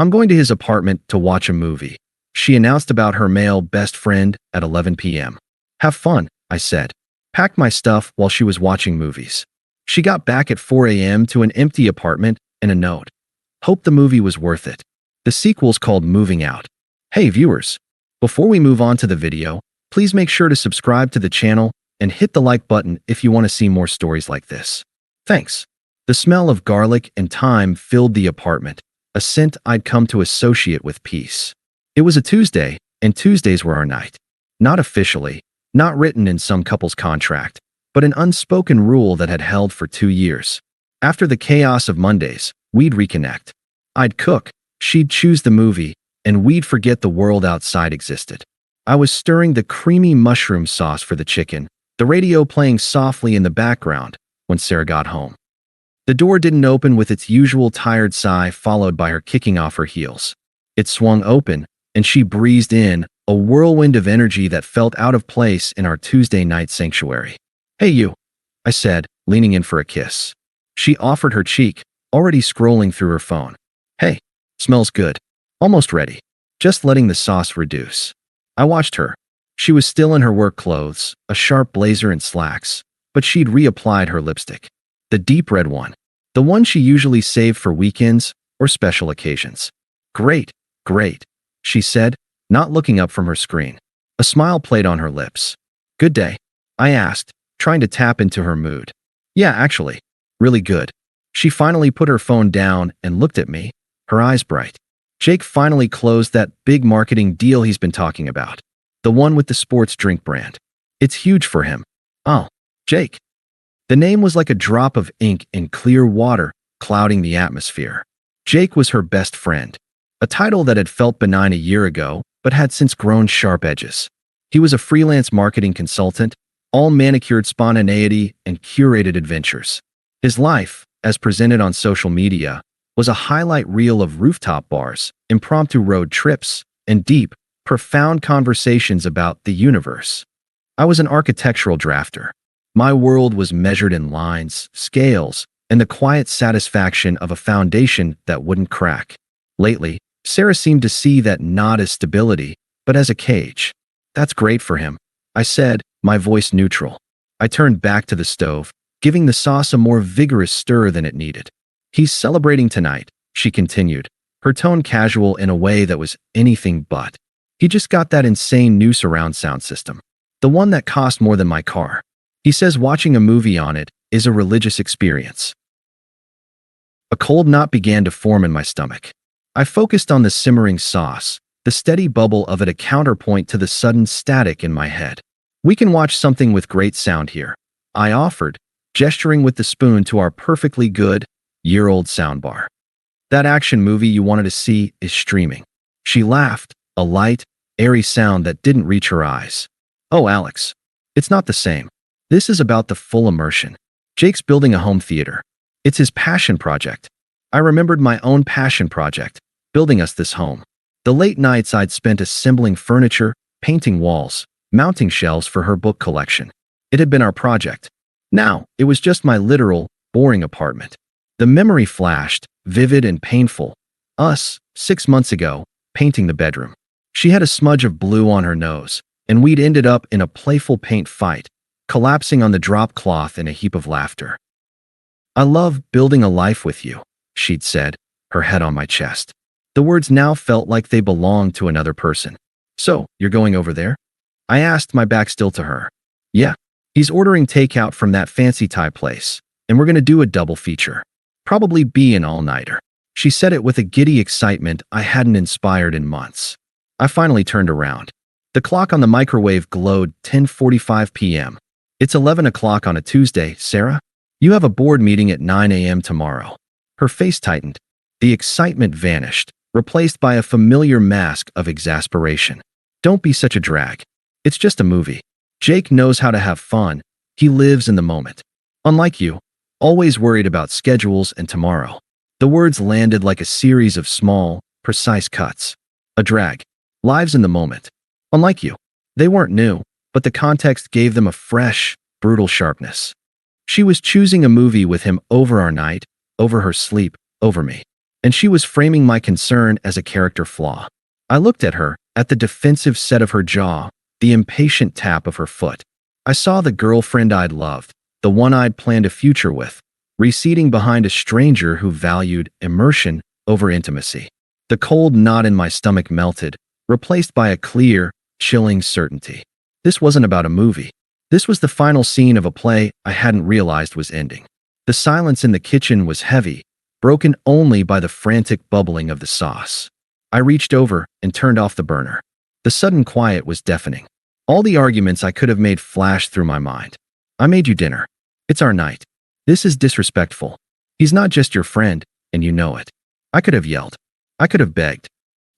I'm going to his apartment to watch a movie. She announced about her male best friend at 11 p.m. Have fun, I said. Packed my stuff while she was watching movies. She got back at 4 a.m. to an empty apartment and a note. Hope the movie was worth it. The sequel's called Moving Out. Hey viewers, before we move on to the video, please make sure to subscribe to the channel and hit the like button if you want to see more stories like this. Thanks. The smell of garlic and thyme filled the apartment, a scent I'd come to associate with peace. It was a Tuesday, and Tuesdays were our night. Not officially, not written in some couple's contract, but an unspoken rule that had held for 2 years. After the chaos of Mondays, we'd reconnect. I'd cook, she'd choose the movie, and we'd forget the world outside existed. I was stirring the creamy mushroom sauce for the chicken, the radio playing softly in the background, when Sarah got home. The door didn't open with its usual tired sigh followed by her kicking off her heels. It swung open, and she breezed in, a whirlwind of energy that felt out of place in our Tuesday night sanctuary. Hey you, I said, leaning in for a kiss. She offered her cheek, already scrolling through her phone. Hey, smells good. Almost ready. Just letting the sauce reduce. I watched her. She was still in her work clothes, a sharp blazer and slacks, but she'd reapplied her lipstick. The deep red one. The one she usually saved for weekends or special occasions. Great, great, she said, not looking up from her screen. A smile played on her lips. Good day? I asked, trying to tap into her mood. Yeah, actually. Really good. She finally put her phone down and looked at me, her eyes bright. Jake finally closed that big marketing deal he's been talking about. The one with the sports drink brand. It's huge for him. Oh, Jake. The name was like a drop of ink in clear water, clouding the atmosphere. Jake was her best friend. A title that had felt benign a year ago, but had since grown sharp edges. He was a freelance marketing consultant, all manicured spontaneity and curated adventures. His life, as presented on social media, was a highlight reel of rooftop bars, impromptu road trips, and deep, profound conversations about the universe. I was an architectural drafter. My world was measured in lines, scales, and the quiet satisfaction of a foundation that wouldn't crack. Lately, Sarah seemed to see that not as stability, but as a cage. That's great for him, I said, my voice neutral. I turned back to the stove, giving the sauce a more vigorous stir than it needed. He's celebrating tonight, she continued, her tone casual in a way that was anything but. He just got that insane new surround sound system. The one that cost more than my car. He says watching a movie on it is a religious experience. A cold knot began to form in my stomach. I focused on the simmering sauce, the steady bubble of it a counterpoint to the sudden static in my head. We can watch something with great sound here, I offered, gesturing with the spoon to our perfectly good, year-old soundbar. That action movie you wanted to see is streaming. She laughed, a light, airy sound that didn't reach her eyes. Oh, Alex. It's not the same. This is about the full immersion. Jake's building a home theater. It's his passion project. I remembered my own passion project, building us this home. The late nights I'd spent assembling furniture, painting walls, mounting shelves for her book collection. It had been our project. Now, it was just my literal, boring apartment. The memory flashed, vivid and painful. Us, 6 months ago, painting the bedroom. She had a smudge of blue on her nose, and we'd ended up in a playful paint fight, collapsing on the drop cloth in a heap of laughter. I love building a life with you, she'd said, her head on my chest. The words now felt like they belonged to another person. So, you're going over there? I asked, my back still to her. Yeah. He's ordering takeout from that fancy Thai place, and we're gonna do a double feature. Probably be an all-nighter. She said it with a giddy excitement I hadn't inspired in months. I finally turned around. The clock on the microwave glowed 10:45 p.m. It's 11 o'clock on a Tuesday, Sarah. You have a board meeting at 9 a.m. tomorrow. Her face tightened. The excitement vanished, replaced by a familiar mask of exasperation. Don't be such a drag. It's just a movie. Jake knows how to have fun. He lives in the moment. Unlike you, always worried about schedules and tomorrow. The words landed like a series of small, precise cuts. A drag. Lives in the moment. Unlike you. They weren't new, but the context gave them a fresh, brutal sharpness. She was choosing a movie with him over our night, over her sleep, over me. and she was framing my concern as a character flaw. I looked at her, at the defensive set of her jaw, the impatient tap of her foot. I saw the girlfriend I'd loved, the one I'd planned a future with, receding behind a stranger who valued immersion over intimacy. The cold knot in my stomach melted, replaced by a clear, chilling certainty. This wasn't about a movie. This was the final scene of a play I hadn't realized was ending. The silence in the kitchen was heavy, broken only by the frantic bubbling of the sauce. I reached over and turned off the burner. The sudden quiet was deafening. All the arguments I could have made flashed through my mind. I made you dinner. It's our night. This is disrespectful. He's not just your friend, and you know it. I could have yelled. I could have begged.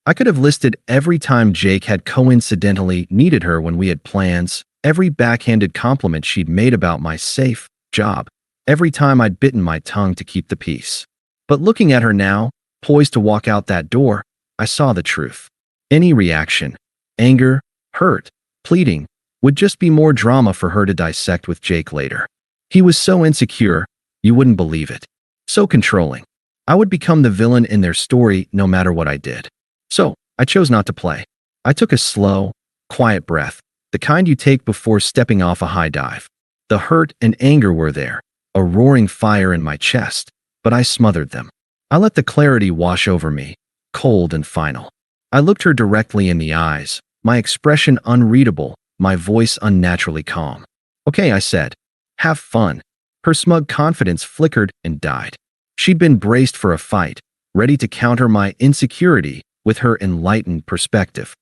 I could have listed every time Jake had coincidentally needed her when we had plans, every backhanded compliment she'd made about my safe job, every time I'd bitten my tongue to keep the peace. But looking at her now, poised to walk out that door, I saw the truth. Any reaction, anger, hurt, pleading, would just be more drama for her to dissect with Jake later. He was so insecure, you wouldn't believe it. So controlling. I would become the villain in their story no matter what I did. So, I chose not to play. I took a slow, quiet breath, the kind you take before stepping off a high dive. The hurt and anger were there, a roaring fire in my chest, but I smothered them. I let the clarity wash over me, cold and final. I looked her directly in the eyes, my expression unreadable, my voice unnaturally calm. Okay, I said. Have fun. Her smug confidence flickered and died. She'd been braced for a fight, ready to counter my insecurity with her enlightened perspective.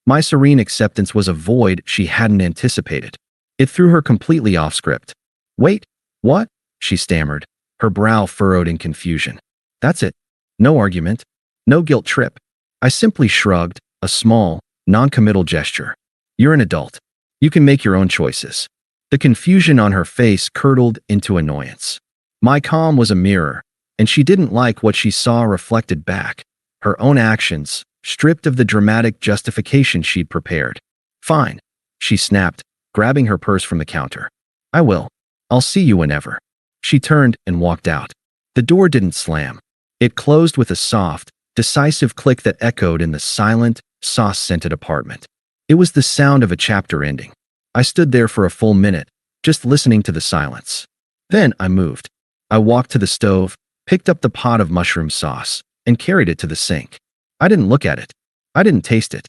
My serene acceptance was a void she hadn't anticipated. It threw her completely off script. Wait, what? She stammered, her brow furrowed in confusion. That's it. No argument. No guilt trip. I simply shrugged, a small, non-committal gesture. You're an adult. You can make your own choices. The confusion on her face curdled into annoyance. My calm was a mirror, and she didn't like what she saw reflected back. Her own actions, stripped of the dramatic justification she'd prepared. Fine, she snapped, grabbing her purse from the counter. I will. I'll see you whenever. She turned and walked out. The door didn't slam. It closed with a soft, decisive click that echoed in the silent, sauce-scented apartment. It was the sound of a chapter ending. I stood there for a full minute, just listening to the silence. Then I moved. I walked to the stove, picked up the pot of mushroom sauce, and carried it to the sink. I didn't look at it. I didn't taste it.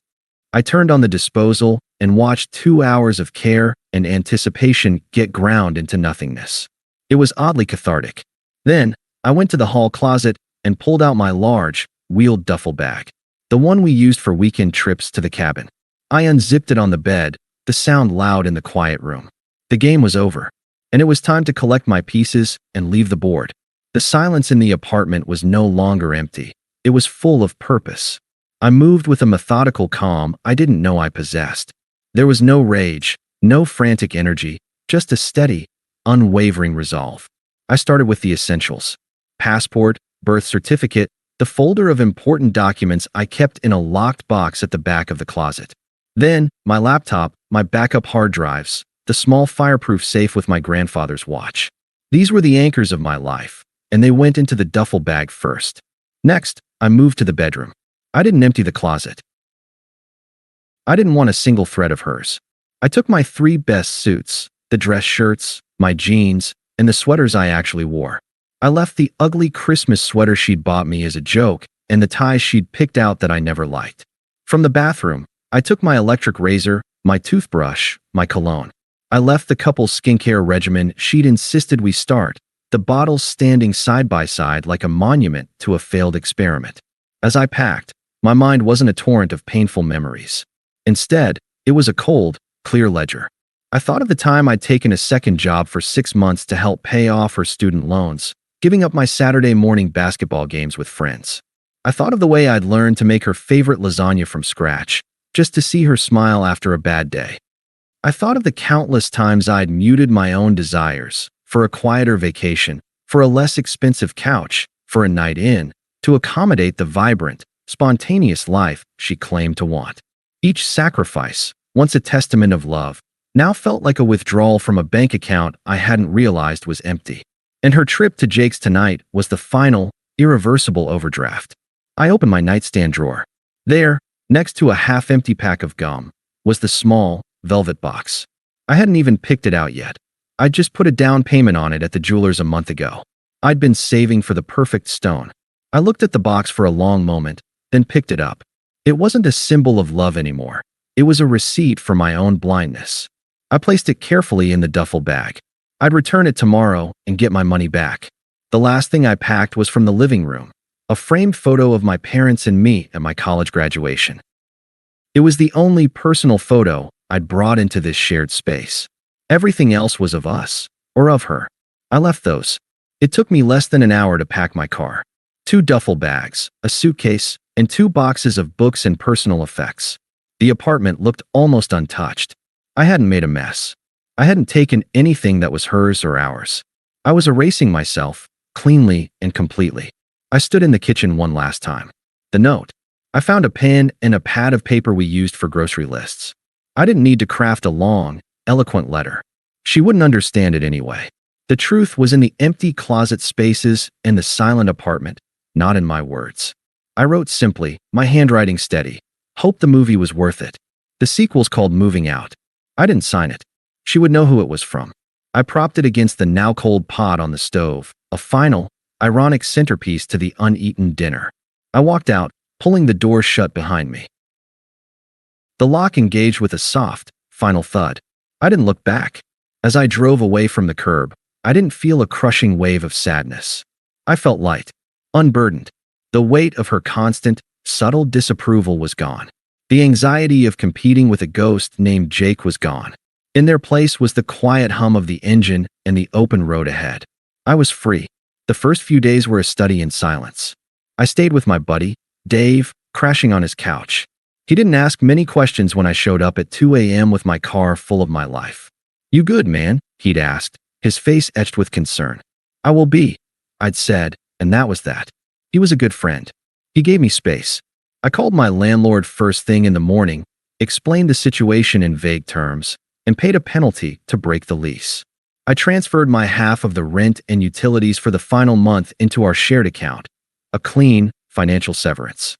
I turned on the disposal and watched 2 hours of care and anticipation get ground into nothingness. It was oddly cathartic. Then, I went to the hall closet and pulled out my large, wheeled duffel bag, the one we used for weekend trips to the cabin. I unzipped it on the bed, the sound loud in the quiet room. The game was over, and it was time to collect my pieces and leave the board. The silence in the apartment was no longer empty. It was full of purpose. I moved with a methodical calm I didn't know I possessed. There was no rage, no frantic energy, just a steady, unwavering resolve. I started with the essentials. Passport, birth certificate, the folder of important documents I kept in a locked box at the back of the closet. Then, my laptop, my backup hard drives, the small fireproof safe with my grandfather's watch. These were the anchors of my life, and they went into the duffel bag first. Next, I moved to the bedroom. I didn't empty the closet. I didn't want a single thread of hers. I took my 3 best suits, the dress shirts, my jeans, and the sweaters I actually wore. I left the ugly Christmas sweater she'd bought me as a joke and the ties she'd picked out that I never liked. From the bathroom, I took my electric razor, my toothbrush, my cologne. I left the couple's skincare regimen she'd insisted we start, the bottles standing side by side like a monument to a failed experiment. As I packed, my mind wasn't a torrent of painful memories. Instead, it was a cold, clear ledger. I thought of the time I'd taken a second job for 6 months to help pay off her student loans, giving up my Saturday morning basketball games with friends. I thought of the way I'd learned to make her favorite lasagna from scratch, just to see her smile after a bad day. I thought of the countless times I'd muted my own desires, for a quieter vacation, for a less expensive couch, for a night in, to accommodate the vibrant, spontaneous life she claimed to want. Each sacrifice, once a testament of love, now felt like a withdrawal from a bank account I hadn't realized was empty. And her trip to Jake's tonight was the final, irreversible overdraft. I opened my nightstand drawer. There, next to a half-empty pack of gum, was the small, velvet box. I hadn't even picked it out yet. I'd just put a down payment on it at the jeweler's a month ago. I'd been saving for the perfect stone. I looked at the box for a long moment, then picked it up. It wasn't a symbol of love anymore. It was a receipt for my own blindness. I placed it carefully in the duffel bag. I'd return it tomorrow and get my money back. The last thing I packed was from the living room, a framed photo of my parents and me at my college graduation. It was the only personal photo I'd brought into this shared space. Everything else was of us, or of her. I left those. It took me less than an hour to pack my car. 2 duffel bags, a suitcase, and 2 boxes of books and personal effects. The apartment looked almost untouched. I hadn't made a mess. I hadn't taken anything that was hers or ours. I was erasing myself, cleanly and completely. I stood in the kitchen one last time. The note. I found a pen and a pad of paper we used for grocery lists. I didn't need to craft a long, eloquent letter. She wouldn't understand it anyway. The truth was in the empty closet spaces and the silent apartment, not in my words. I wrote simply, my handwriting steady. Hope the movie was worth it. The sequel's called Moving Out. I didn't sign it. She would know who it was from. I propped it against the now-cold pot on the stove, a final, ironic centerpiece to the uneaten dinner. I walked out, pulling the door shut behind me. The lock engaged with a soft, final thud. I didn't look back. As I drove away from the curb, I didn't feel a crushing wave of sadness. I felt light, unburdened. The weight of her constant, subtle disapproval was gone. The anxiety of competing with a ghost named Jake was gone. In their place was the quiet hum of the engine and the open road ahead. I was free. The first few days were a study in silence. I stayed with my buddy, Dave, crashing on his couch. He didn't ask many questions when I showed up at 2 a.m. with my car full of my life. "You good, man?" he'd asked, his face etched with concern. "I will be," I'd said, and that was that. He was a good friend. He gave me space. I called my landlord first thing in the morning, explained the situation in vague terms, and paid a penalty to break the lease. I transferred my half of the rent and utilities for the final month into our shared account, a clean, financial severance.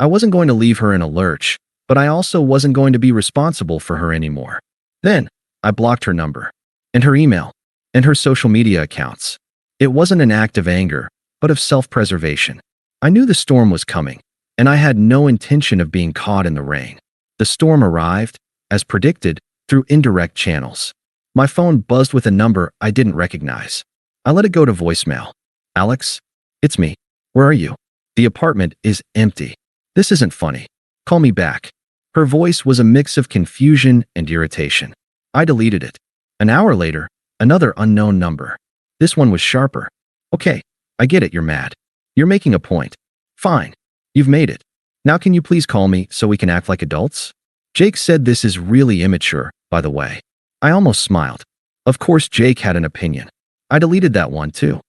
I wasn't going to leave her in a lurch, but I also wasn't going to be responsible for her anymore. Then, I blocked her number, and her email, and her social media accounts. It wasn't an act of anger, but of self-preservation. I knew the storm was coming, and I had no intention of being caught in the rain. The storm arrived, as predicted, through indirect channels. My phone buzzed with a number I didn't recognize. I let it go to voicemail. "Alex? It's me. Where are you? The apartment is empty. This isn't funny. Call me back." Her voice was a mix of confusion and irritation. I deleted it. An hour later, another unknown number. This one was sharper. "Okay, I get it, you're mad. You're making a point. Fine. You've made it. Now can you please call me so we can act like adults?" Jake said this is really immature, by the way. I almost smiled. Of course Jake had an opinion. I deleted that one too.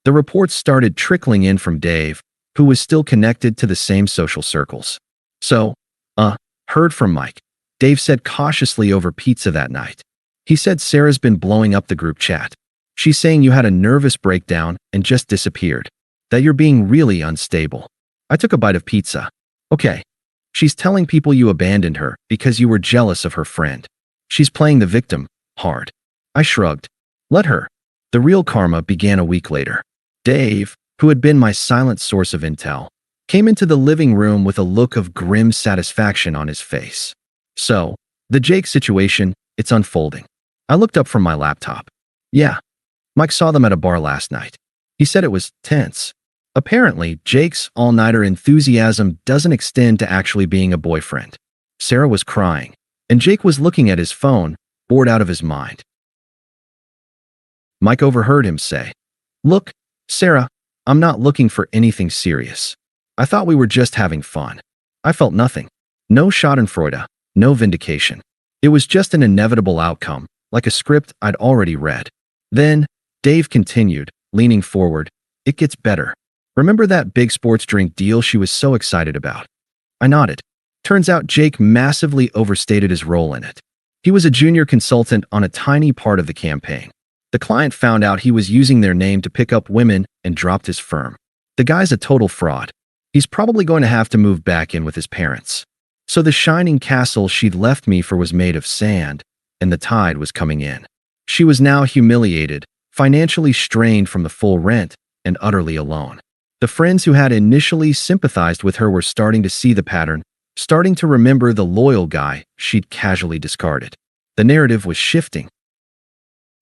The reports started trickling in from Dave, who was still connected to the same social circles. "So, heard from Mike," Dave said cautiously over pizza that night. He said Sarah's been blowing up the group chat. "She's saying you had a nervous breakdown and just disappeared. That you're being really unstable." I took a bite of pizza. "Okay. She's telling people you abandoned her because you were jealous of her friend. She's playing the victim, hard." I shrugged. "Let her." The real karma began a week later. Dave, who had been my silent source of intel, came into the living room with a look of grim satisfaction on his face. "So, the Jake situation, it's unfolding." I looked up from my laptop. "Yeah. Mike saw them at a bar last night. He said it was tense." Apparently, Jake's all-nighter enthusiasm doesn't extend to actually being a boyfriend. Sarah was crying, and Jake was looking at his phone, bored out of his mind. Mike overheard him say, "Look, Sarah, I'm not looking for anything serious. I thought we were just having fun." I felt nothing. No schadenfreude, no vindication. It was just an inevitable outcome, like a script I'd already read. Then, Dave continued, leaning forward, "It gets better. Remember that big sports drink deal she was so excited about?" I nodded. Turns out Jake massively overstated his role in it. He was a junior consultant on a tiny part of the campaign. The client found out he was using their name to pick up women and dropped his firm. The guy's a total fraud. He's probably going to have to move back in with his parents. So the shining castle she'd left me for was made of sand, and the tide was coming in. She was now humiliated, financially strained from the full rent, and utterly alone. The friends who had initially sympathized with her were starting to see the pattern, starting to remember the loyal guy she'd casually discarded. The narrative was shifting.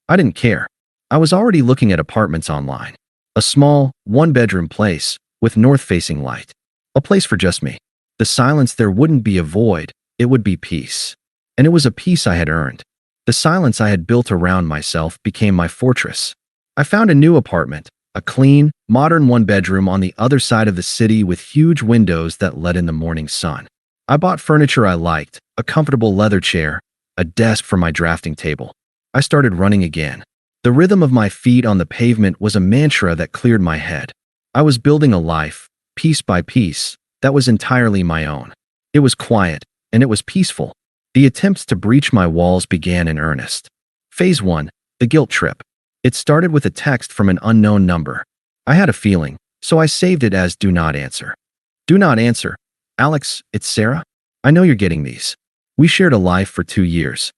I didn't care. I was already looking at apartments online. A small, one-bedroom place with north-facing light. A place for just me. The silence there wouldn't be a void, it would be peace. And it was a peace I had earned. The silence I had built around myself became my fortress. I found a new apartment, a clean, modern one-bedroom on the other side of the city with huge windows that let in the morning sun. I bought furniture I liked, a comfortable leather chair, a desk for my drafting table. I started running again. The rhythm of my feet on the pavement was a mantra that cleared my head. I was building a life, piece by piece, that was entirely my own. It was quiet, and it was peaceful. The attempts to breach my walls began in earnest. Phase 1, the guilt trip. It started with a text from an unknown number. I had a feeling, so I saved it as do not answer. Do not answer. Alex, it's Sarah. I know you're getting these. We shared a life for 2 years.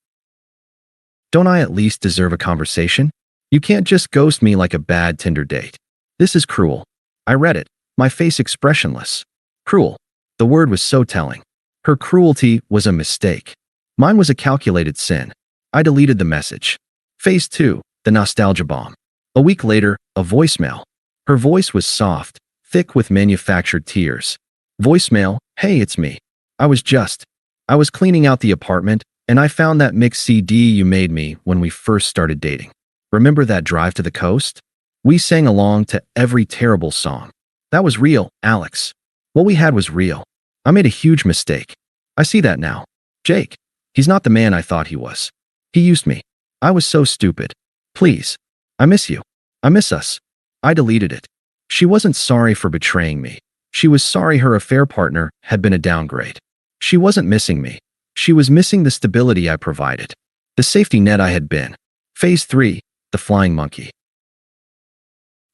Don't I at least deserve a conversation? You can't just ghost me like a bad Tinder date. This is cruel. I read it, my face expressionless. Cruel. The word was so telling. Her cruelty was a mistake. Mine was a calculated sin. I deleted the message. Phase 2, the nostalgia bomb. A week later, a voicemail. Her voice was soft, thick with manufactured tears. Voicemail, hey, it's me. I was cleaning out the apartment, and I found that mixed CD you made me when we first started dating. Remember that drive to the coast? We sang along to every terrible song. That was real, Alex. What we had was real. I made a huge mistake. I see that now. Jake. He's not the man I thought he was. He used me. I was so stupid. Please. I miss you. I miss us. I deleted it. She wasn't sorry for betraying me. She was sorry her affair partner had been a downgrade. She wasn't missing me. She was missing the stability I provided. The safety net I had been. Phase 3, the flying monkey.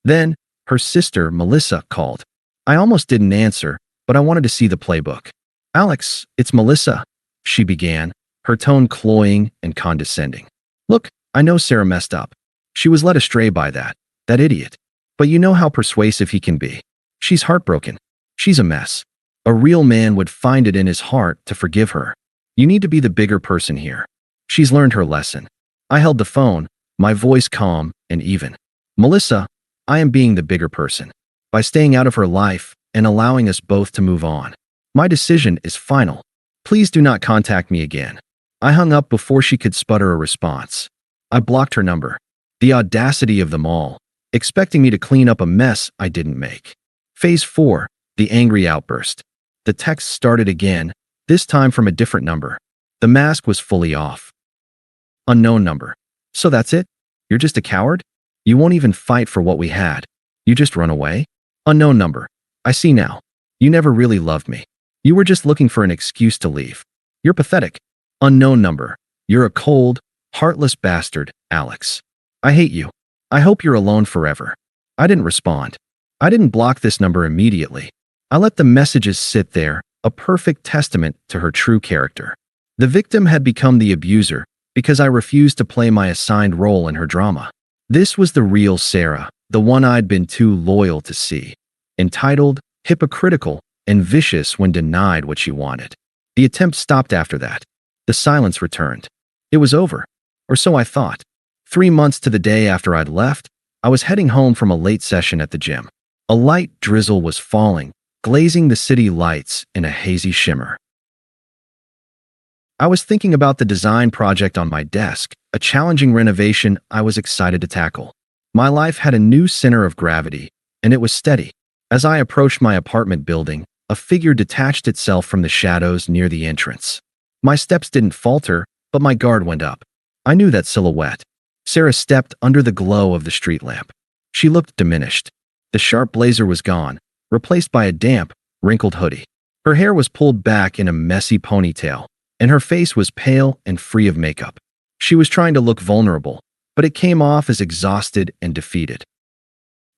Then, her sister, Melissa, called. I almost didn't answer, but I wanted to see the playbook. Alex, it's Melissa, she began, her tone cloying and condescending. Look, I know Sarah messed up. She was led astray by that idiot. But you know how persuasive he can be. She's heartbroken. She's a mess. A real man would find it in his heart to forgive her. You need to be the bigger person here. She's learned her lesson. I held the phone, my voice calm and even. Melissa, I am being the bigger person. By staying out of her life and allowing us both to move on. My decision is final. Please do not contact me again. I hung up before she could sputter a response. I blocked her number. The audacity of them all, expecting me to clean up a mess I didn't make. Phase 4, the angry outburst. The text started again, this time from a different number. The mask was fully off. Unknown number. So that's it? You're just a coward? You won't even fight for what we had. You just run away? Unknown number. I see now. You never really loved me. You were just looking for an excuse to leave. You're pathetic. Unknown number. You're a cold, heartless bastard, Alex. I hate you. I hope you're alone forever. I didn't respond. I didn't block this number immediately. I let the messages sit there, a perfect testament to her true character. The victim had become the abuser because I refused to play my assigned role in her drama. This was the real Sarah, the one I'd been too loyal to see. Entitled, hypocritical, and vicious when denied what she wanted. The attempt stopped after that. The silence returned. It was over. Or so I thought. 3 months to the day after I'd left, I was heading home from a late session at the gym. A light drizzle was falling, glazing the city lights in a hazy shimmer. I was thinking about the design project on my desk, a challenging renovation I was excited to tackle. My life had a new center of gravity, and it was steady. As I approached my apartment building, a figure detached itself from the shadows near the entrance. My steps didn't falter, but my guard went up. I knew that silhouette. Sarah stepped under the glow of the street lamp. She looked diminished. The sharp blazer was gone, replaced by a damp, wrinkled hoodie. Her hair was pulled back in a messy ponytail, and her face was pale and free of makeup. She was trying to look vulnerable, but it came off as exhausted and defeated.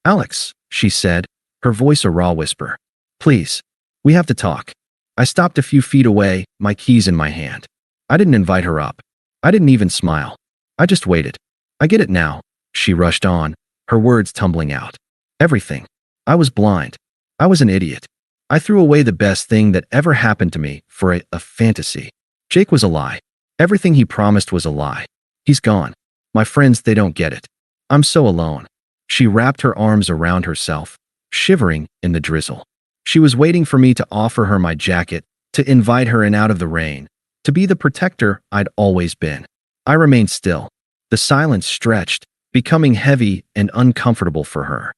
"Alex," she said, her voice a raw whisper. "Please, we have to talk." I stopped a few feet away, my keys in my hand. I didn't invite her up. I didn't even smile. I just waited. "I get it now," she rushed on, her words tumbling out. "Everything. I was blind. I was an idiot. I threw away the best thing that ever happened to me for a fantasy. Jake was a lie. Everything he promised was a lie. He's gone. My friends, they don't get it. I'm so alone." She wrapped her arms around herself, shivering in the drizzle. She was waiting for me to offer her my jacket, to invite her in out of the rain, to be the protector I'd always been. I remained still. The silence stretched, becoming heavy and uncomfortable for her.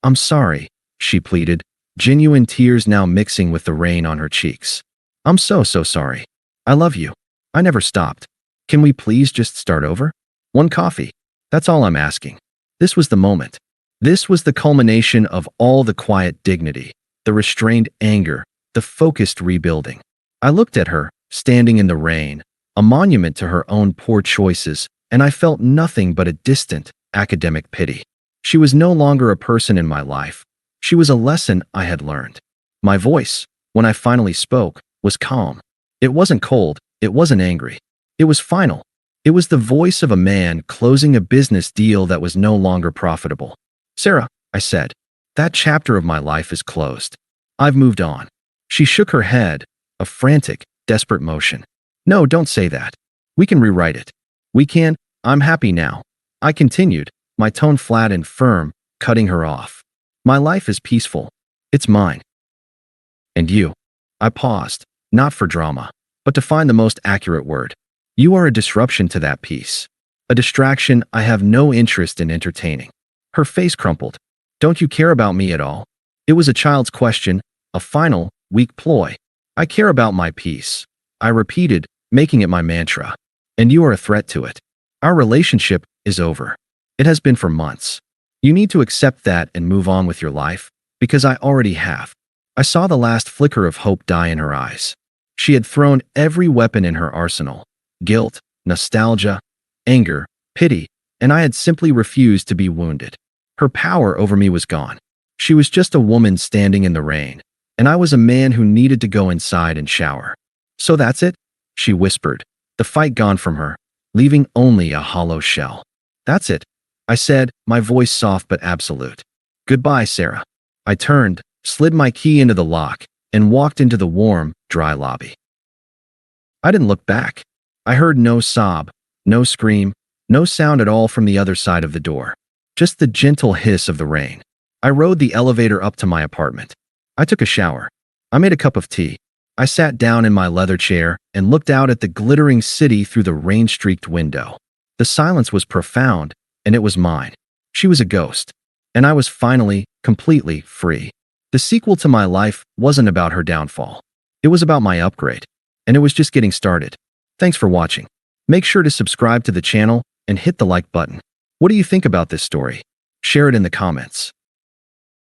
"I'm sorry," she pleaded, genuine tears now mixing with the rain on her cheeks. "I'm so sorry. I love you. I never stopped. Can we please just start over? One coffee. That's all I'm asking." This was the moment. This was the culmination of all the quiet dignity, the restrained anger, the focused rebuilding. I looked at her, standing in the rain, a monument to her own poor choices, and I felt nothing but a distant, academic pity. She was no longer a person in my life. She was a lesson I had learned. My voice, when I finally spoke, was calm. It wasn't cold. It wasn't angry. It was final. It was the voice of a man closing a business deal that was no longer profitable. "Sarah," I said, "that chapter of my life is closed. I've moved on." She shook her head, a frantic, desperate motion. "No, don't say that. We can rewrite it. We can. I'm happy now." I continued, my tone flat and firm, cutting her off. "My life is peaceful. It's mine. And you." I paused, not for drama, but to find the most accurate word. "You are a disruption to that peace. A distraction I have no interest in entertaining." Her face crumpled. "Don't you care about me at all?" It was a child's question, a final, weak ploy. "I care about my peace," I repeated, making it my mantra. "And you are a threat to it. Our relationship is over. It has been for months. You need to accept that and move on with your life, because I already have." I saw the last flicker of hope die in her eyes. She had thrown every weapon in her arsenal: guilt, nostalgia, anger, pity, and I had simply refused to be wounded. Her power over me was gone. She was just a woman standing in the rain, and I was a man who needed to go inside and shower. "So that's it?" she whispered, the fight gone from her, leaving only a hollow shell. "That's it," I said, my voice soft but absolute. "Goodbye, Sarah." I turned, slid my key into the lock, and walked into the warm, dry lobby. I didn't look back. I heard no sob, no scream, no sound at all from the other side of the door. Just the gentle hiss of the rain. I rode the elevator up to my apartment. I took a shower. I made a cup of tea. I sat down in my leather chair and looked out at the glittering city through the rain-streaked window. The silence was profound, and it was mine. She was a ghost, and I was finally, completely free. The sequel to my life wasn't about her downfall. It was about my upgrade, and it was just getting started. Thanks for watching. Make sure to subscribe to the channel and hit the like button. What do you think about this story? Share it in the comments.